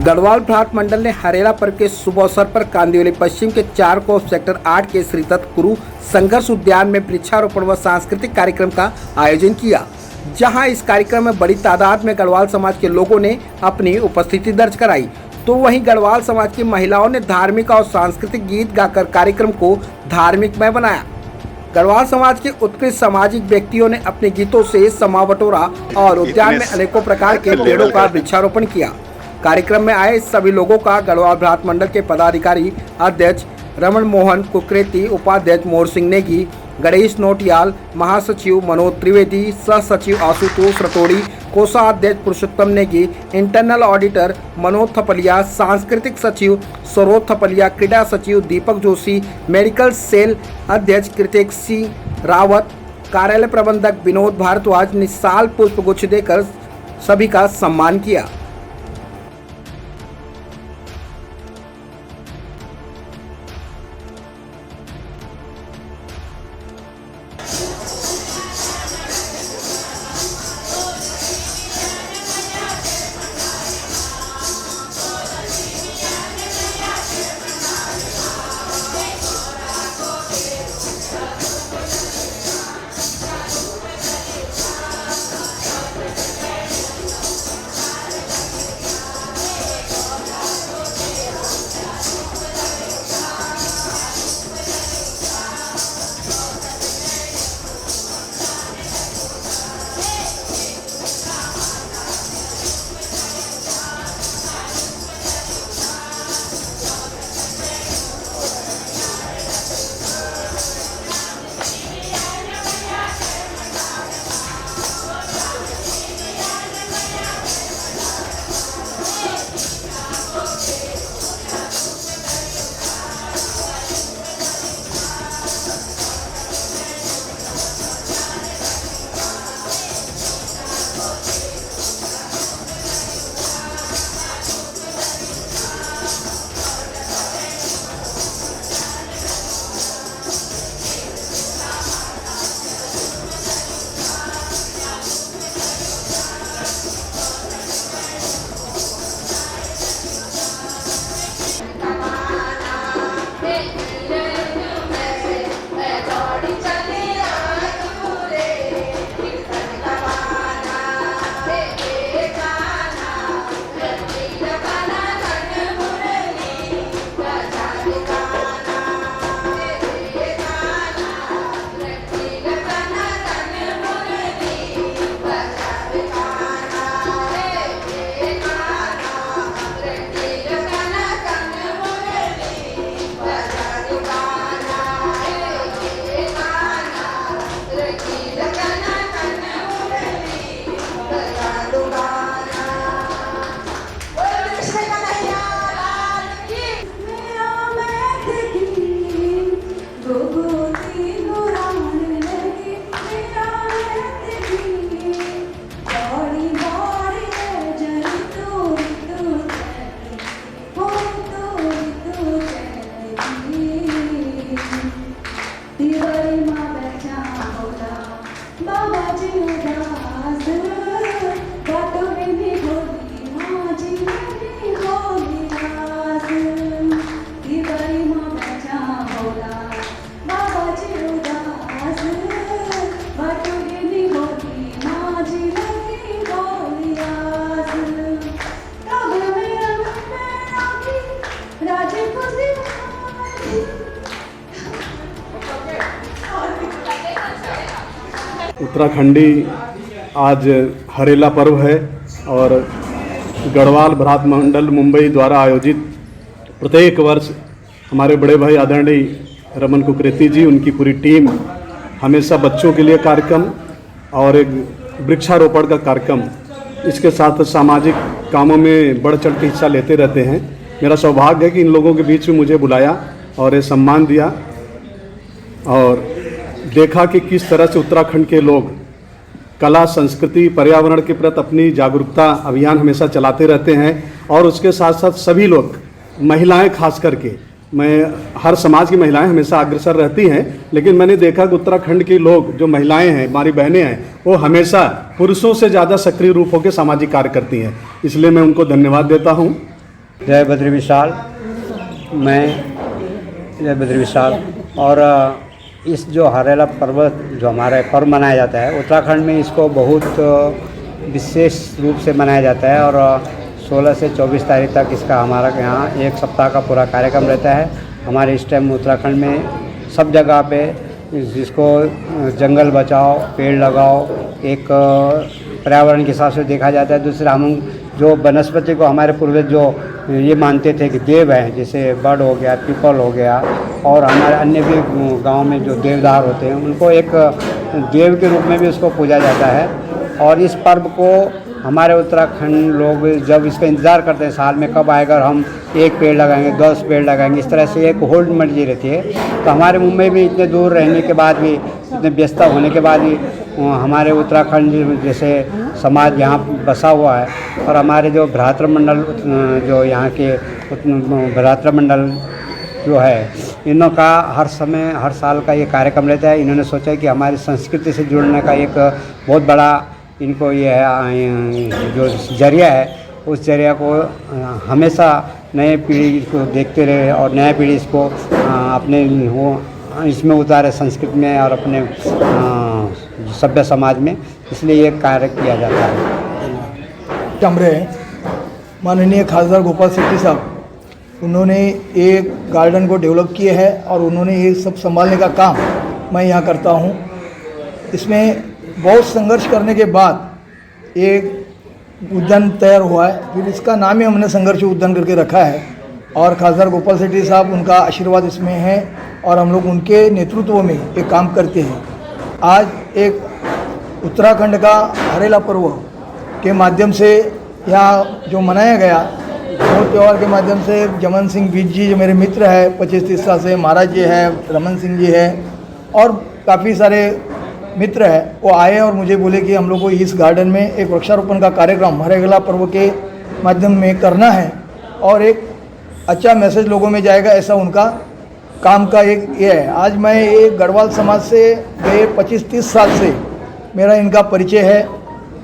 गढ़वाल भ्रात मंडल ने हरेला पर्व के शुभ अवसर पर कांदिवली पश्चिम के 4 कोस सेक्टर 8 के श्री दत्त गुरु संघर्ष उद्यान में वृक्षारोपण व सांस्कृतिक कार्यक्रम का आयोजन किया, जहां इस कार्यक्रम में बड़ी तादाद में गढ़वाल समाज के लोगों ने अपनी उपस्थिति दर्ज कराई। तो वहीं गढ़वाल समाज की महिलाओं ने धार्मिक और सांस्कृतिक गीत गाकर कार्यक्रम को धार्मिकमय बनाया। गढ़वाल समाज के उत्कृष्ट सामाजिक व्यक्तियों ने अपने गीतों से समा बटोरा और उद्यान में अनेकों प्रकार के पेड़ों का वृक्षारोपण किया। कार्यक्रम में आए सभी लोगों का गढ़वाल भ्रात मंडल के पदाधिकारी अध्यक्ष रमन मोहन कुकरेती, उपाध्यक्ष मोर सिंह नेगी, गणेश नोटियाल, महासचिव मनोज त्रिवेदी, सह सचिव आशुतोष रतोड़ी, कोषाध्यक्ष पुरुषोत्तम नेगी, इंटरनल ऑडिटर मनोज थपलिया, सांस्कृतिक सचिव सरोज थपलिया, क्रीड़ा सचिव दीपक जोशी, मेडिकल सेल अध्यक्ष कृतिक सिंह रावत, कार्यालय प्रबंधक विनोद भारद्वाज ने साल पुष्पगुच्छ देकर सभी का सम्मान किया। उत्तराखंडी आज हरेला पर्व है और गढ़वाल भ्रात मंडल मुंबई द्वारा आयोजित प्रत्येक वर्ष हमारे बड़े भाई आदरणीय रमन कुकरेती जी, उनकी पूरी टीम हमेशा बच्चों के लिए कार्यक्रम और एक वृक्षारोपण का कार्यक्रम, इसके साथ सामाजिक कामों में बढ़ चढ़ के हिस्सा लेते रहते हैं। मेरा सौभाग्य है कि इन लोगों के बीच में मुझे बुलाया और ये सम्मान दिया और देखा कि किस तरह से उत्तराखंड के लोग कला, संस्कृति, पर्यावरण के प्रति अपनी जागरूकता अभियान हमेशा चलाते रहते हैं और उसके साथ साथ सभी लोग, महिलाएं खास करके, मैं हर समाज की महिलाएं हमेशा अग्रसर रहती हैं, लेकिन मैंने देखा कि उत्तराखंड के लोग, जो महिलाएं हैं, हमारी बहनें हैं, वो हमेशा पुरुषों से ज़्यादा सक्रिय रूप होकर सामाजिक कार्य करती हैं। इसलिए मैं उनको धन्यवाद देता हूं जय बद्री विशाल। मैं जय बद्री विशाल। और इस जो हरेला पर्व जो हमारा पर्व मनाया जाता है उत्तराखंड में, इसको बहुत विशेष रूप से मनाया जाता है। और 16 से 24 तारीख तक इसका हमारा यहाँ एक सप्ताह का पूरा कार्यक्रम रहता है। हमारे इस टाइम उत्तराखंड में सब जगह पे जिसको जंगल बचाओ, पेड़ लगाओ, एक पर्यावरण के हिसाब से देखा जाता है। दूसरा, हम जो वनस्पति को हमारे पूर्वज जो ये मानते थे कि देव हैं, जैसे बड़ हो गया, पीपल हो गया, और हमारे अन्य भी गांव में जो देवदार होते हैं उनको एक देव के रूप में भी उसको पूजा जाता है। और इस पर्व को हमारे उत्तराखंड लोग जब इसका इंतज़ार करते हैं साल में कब आएगा और हम एक पेड़ लगाएंगे, 10 पेड़ लगाएंगे, इस तरह से एक होल्ड मर्जी रहती है। तो हमारे मुंबई में इतने दूर रहने के बाद भी, इतने व्यस्तता होने के बाद भी हमारे उत्तराखंड जैसे समाज यहाँ बसा हुआ है। और हमारे जो भ्रातृमंडल जो यहाँ के भ्रातृमंडल जो है, इनों का हर समय हर साल का ये कार्यक्रम रहता है। इन्होंने सोचा कि हमारी संस्कृति से जुड़ने का एक बहुत बड़ा इनको ये है जो जरिया है, उस जरिया को हमेशा नए पीढ़ी को देखते रहे और नया पीढ़ी इसको अपने वो इसमें उतारे, संस्कृति में और अपने सभ्य समाज में, इसलिए ये कार्य किया जाता है। कमरे माननीय खासदार गोपाल शेट्टी साहब, उन्होंने एक गार्डन को डेवलप किया है और उन्होंने ये सब संभालने का काम मैं यहाँ करता हूँ। इसमें बहुत संघर्ष करने के बाद एक उद्यान तैयार हुआ है। फिर इसका नाम ही हमने संघर्ष उद्यान करके रखा है। और खासदार गोपाल शेट्टी साहब, उनका आशीर्वाद इसमें है और हम लोग उनके नेतृत्व में ये काम करते हैं। आज एक उत्तराखंड का हरेला पर्व के माध्यम से यहाँ जो मनाया गया, वो त्यौहार के माध्यम से जमन सिंह बीज जी जो मेरे मित्र हैं 25-30 साल से, महाराज जी है, रमन सिंह जी है और काफ़ी सारे मित्र है, वो आए और मुझे बोले कि हम लोग को इस गार्डन में एक वृक्षारोपण का कार्यक्रम हरेला पर्व के माध्यम में करना है और एक अच्छा मैसेज लोगों में जाएगा, ऐसा उनका काम का एक ये है। आज मैं एक गढ़वाल समाज से गए 25-30 साल से मेरा इनका परिचय है।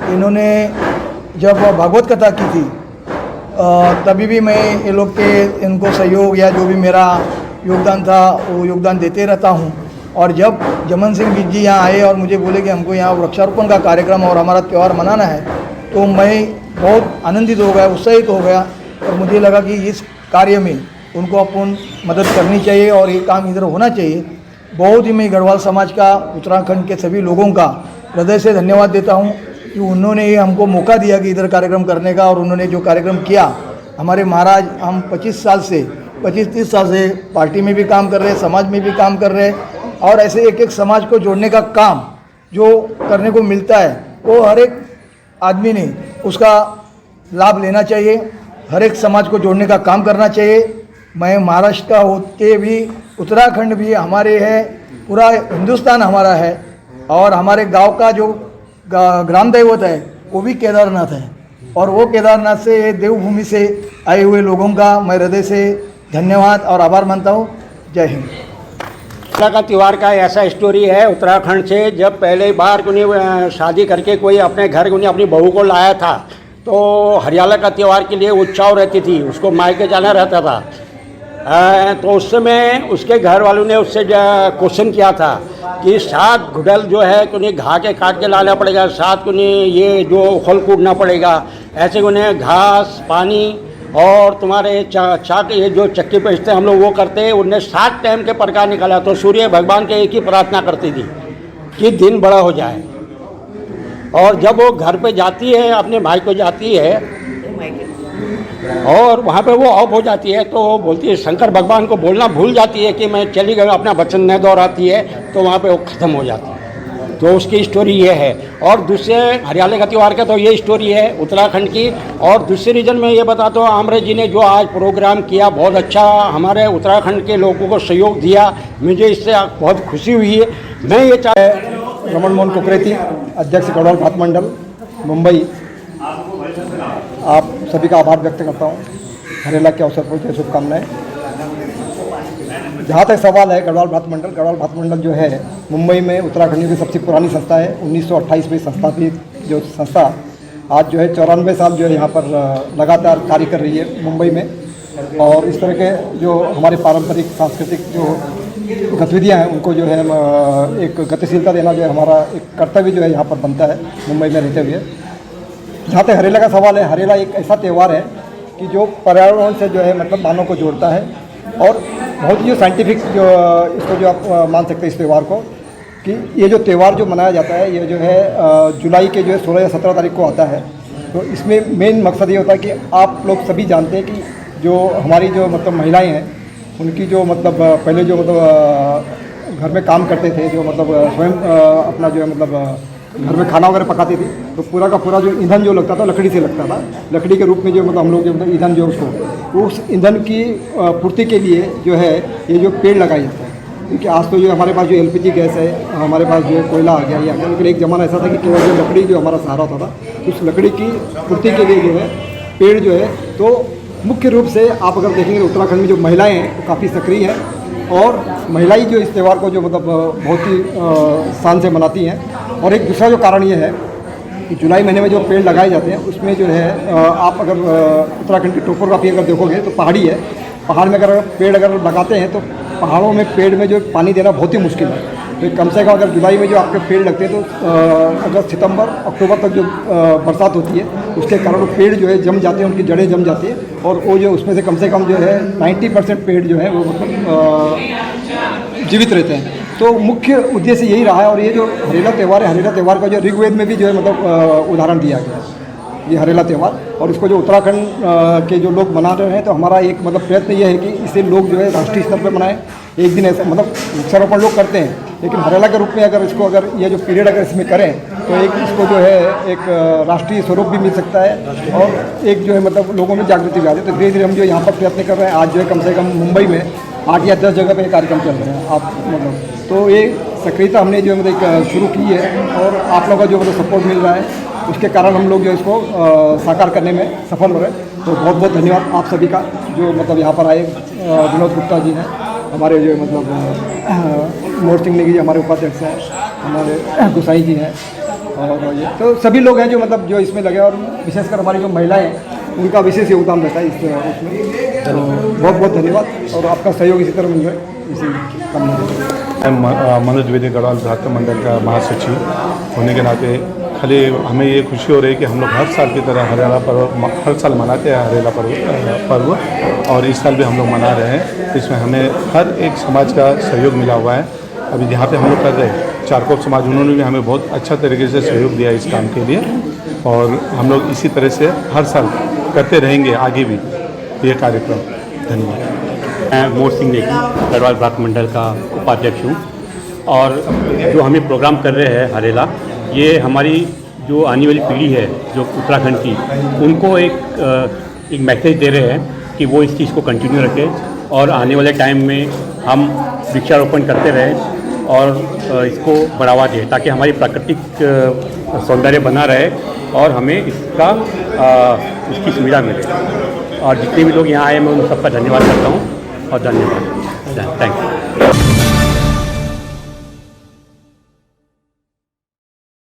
इन्होंने जब भागवत कथा की थी तभी भी मैं ये लोग के इनको सहयोग या जो भी मेरा योगदान था वो योगदान देते रहता हूँ। और जब जमन सिंह बीज जी यहाँ आए और मुझे बोले कि हमको यहाँ वृक्षारोपण का कार्यक्रम और हमारा त्यौहार मनाना है, तो मैं बहुत आनंदित हो गया, उत्साहित हो गया और मुझे लगा कि इस कार्य में उनको अपन मदद करनी चाहिए और ये काम इधर होना चाहिए। बहुत ही मैं गढ़वाल समाज का, उत्तराखंड के सभी लोगों का हृदय से धन्यवाद देता हूँ कि उन्होंने ये हमको मौका दिया कि इधर कार्यक्रम करने का। और उन्होंने जो कार्यक्रम किया, हमारे महाराज, हम 25-30 साल से पार्टी में भी काम कर रहे हैं, समाज में भी काम कर रहे हैं और ऐसे एक एक समाज को जोड़ने का काम जो करने को मिलता है वो हर एक आदमी ने उसका लाभ लेना चाहिए, हर एक समाज को जोड़ने का काम करना चाहिए। मैं महाराष्ट्र का होते भी, उत्तराखंड भी हमारे है, पूरा हिंदुस्तान हमारा है और हमारे गांव का जो ग्राम दैवत है वो भी केदारनाथ है। और वो केदारनाथ से, देवभूमि से आए हुए लोगों का मैं हृदय से धन्यवाद और आभार मानता हूँ। जय हिंद। का त्यौहार का ऐसा स्टोरी है उत्तराखंड से। जब पहले बार कोई शादी करके कोई अपने घर कोई अपनी बहू को लाया था तो हरियाला का त्यौहार के लिए उत्साह रहती थी, उसको मायके जाना रहता था। तो उस समय उसके घर वालों ने उससे क्वेश्चन किया था कि 7 घुटल जो है उन्हें घा के काट के लाना पड़ेगा, 7 उन्हें ये जो फल कूटना पड़ेगा, ऐसे उन्हें घास, पानी और तुम्हारे चाक ये जो चक्की बेचते हम लोग वो करते, उनने 7 टाइम के प्रकार निकाला। तो सूर्य भगवान के एक ही प्रार्थना करती थी कि दिन बड़ा हो जाए। और जब वो घर पे जाती है, अपने भाई को जाती है और वहाँ पे वो ऑफ हो जाती है, तो वो बोलती है, शंकर भगवान को बोलना भूल जाती है कि मैं चली गई, अपना वचन नहीं दोहराती है, तो वहाँ पे वो ख़त्म हो जाती है। तो उसकी स्टोरी ये है। और दूसरे हरियाणा का त्यौहार का तो ये स्टोरी है उत्तराखंड की। और दूसरे रीजन में ये बताता हूँ, आमरे जी ने जो आज प्रोग्राम किया बहुत अच्छा, हमारे उत्तराखंड के लोगों को सहयोग दिया, मुझे इससे बहुत खुशी हुई है। मैं ये रमन मोहन कुकरेती, अध्यक्ष गढ़वाल भात मंडल मुंबई, आप सभी का आभार व्यक्त करता हूँ। हरेला के अवसर पर शुभकामनाएं। जहाँ तक सवाल है गढ़वाल भात मंडल जो है मुंबई में उत्तराखंड की सबसे पुरानी संस्था है। 1928 में संस्थापित जो संस्था आज जो है 94 साल जो है यहाँ पर लगातार कार्य कर रही है मुंबई में। और इस तरह के जो हमारे पारंपरिक सांस्कृतिक जो गतिविधियाँ हैं उनको जो है एक गतिशीलता देना जो है हमारा एक कर्तव्य जो है यहाँ पर बनता है मुंबई में रहते हुए। जहाँ तक हरेला का सवाल है, हरेला एक ऐसा त्यौहार है कि जो पर्यावरण से जो है मतलब मानव को जोड़ता है और बहुत ही जो साइंटिफिक जो इसको जो आप मान सकते हैं इस त्यौहार को कि ये जो त्यौहार जो मनाया जाता है ये जो है जुलाई के जो है 16 या 17 तारीख को आता है। तो इसमें मेन मकसद ये होता है कि आप लोग सभी जानते हैं कि जो हमारी जो मतलब महिलाएं हैं उनकी जो मतलब पहले जो मतलब घर में काम करते थे, जो मतलब स्वयं अपना जो है मतलब घर में खाना वगैरह पकाती थी, तो पूरा का पूरा जो ईंधन जो लगता था लकड़ी से लगता था। लकड़ी के रूप में जो मतलब हम लोग जो मतलब ईंधन जो उसको उस ईंधन की पूर्ति के लिए जो है ये जो पेड़ लगाए जाते हैं। क्योंकि आज तो जो हमारे पास जो एलपीजी गैस है, हमारे पास जो है कोयला आ गया, या लेकिन एक ज़माना ऐसा था कि केवल जो लकड़ी जो हमारा सहारा होता था, उस लकड़ी की पूर्ति के लिए जो है पेड़ जो है। तो मुख्य रूप से आप अगर देखेंगे उत्तराखंड में जो महिलाएं हैं वो काफ़ी सक्रिय हैं और महिलाएं जो इस त्यौहार को जो मतलब बहुत ही शान से मनाती हैं। और एक दूसरा जो कारण ये है कि जुलाई महीने में जो पेड़ लगाए जाते हैं उसमें जो है आप अगर उत्तराखंड की टोपोग्राफी अगर देखोगे तो पहाड़ी है। पहाड़ में अगर पेड़ अगर लगाते हैं तो पहाड़ों में पेड़ में जो पानी देना बहुत ही मुश्किल है। तो कम से कम अगर जुलाई में जो आपके पेड़ लगते हैं तो अगर सितंबर अक्टूबर तक जो बरसात होती है उसके कारण वो पेड़ जो है जम जाते हैं, उनकी जड़ें जम जाती हैं और वो जो उसमें से कम जो है 90% पेड़ जो है वो मतलब जीवित रहते हैं। तो मुख्य उद्देश्य यही रहा है। और ये जो हरेला त्यौहार है, हरेला त्यौहार का जो ऋग्वेद में भी जो है मतलब उदाहरण दिया गया है ये हरेला त्यौहार। और इसको जो उत्तराखंड के जो लोग मना रहे हैं तो हमारा एक मतलब प्रयत्न ये है कि इसे लोग जो है राष्ट्रीय स्तर पर मनाएं। एक दिन ऐसा मतलब वृक्षारोपण लोग करते हैं, लेकिन हरेला के रूप में अगर इसको अगर ये जो पीरियड अगर इसमें करें तो एक इसको जो है एक राष्ट्रीय स्वरूप भी मिल सकता है और एक जो है मतलब लोगों में जागृति भी आती है। तो धीरे धीरे हम जो यहाँ पर प्रयत्न कर रहे हैं, आज जो है कम से कम मुंबई में 8 या 10 जगह पे कार्यक्रम चल रहे हैं आप मतलब। तो ये सक्रियता हमने जो मतलब शुरू की है और आप लोगों का जो मतलब सपोर्ट मिल रहा है उसके कारण हम लोग जो इसको साकार करने में सफल हो रहे हैं। तो बहुत बहुत धन्यवाद आप सभी का जो मतलब यहाँ पर आए। विनोद गुप्ता जी हैं हमारे जो मतलब मोर सिंह नेगी जी हमारे उपाध्यक्ष हैं, हमारे गुसाई जी हैं और ये तो सभी लोग हैं जो मतलब जो इसमें लगे और विशेषकर हमारी जो महिलाएं हैं उनका विशेष योगदान रहता है इसमें। तो बहुत बहुत धन्यवाद और आपका सहयोग इसी तरह मिल रहा है इसी काम में। मैं मनोज द्विवेदी गढ़वाल भ्रातृ मंडल का महासचिव होने के नाते खाली हमें ये खुशी हो रही है कि हम लोग हर साल की तरह हरेला पर्व हर साल मनाते हैं हरेला पर्व और इस साल भी हम लोग मना रहे हैं। इसमें हमें हर एक समाज का सहयोग मिला हुआ है। अभी जहाँ पे हम लोग कर रहे हैं चारकोप समाज, उन्होंने भी हमें बहुत अच्छा तरीके से सहयोग दिया इस काम के लिए और हम लोग इसी तरह से हर साल करते रहेंगे आगे भी ये कार्यक्रम। धन्यवाद। मैं मोर सिंह नेगी गढ़वाल भ्रातृ मंडल का उपाध्यक्ष हूँ और जो हमें प्रोग्राम कर रहे हैं हरेला, ये हमारी जो आने वाली पीढ़ी है जो उत्तराखंड की, उनको एक मैसेज दे रहे हैं कि वो इस चीज़ को कंटिन्यू रखें और आने वाले टाइम में हम वृक्षारोपण करते रहें और इसको बढ़ावा दें ताकि हमारी प्राकृतिक सौंदर्य बना रहे और हमें इसकी सुविधा मिले। और जितने भी लोग यहाँ आए मैं उन सबका धन्यवाद करता हूँ और धन्यवाद। Thank you.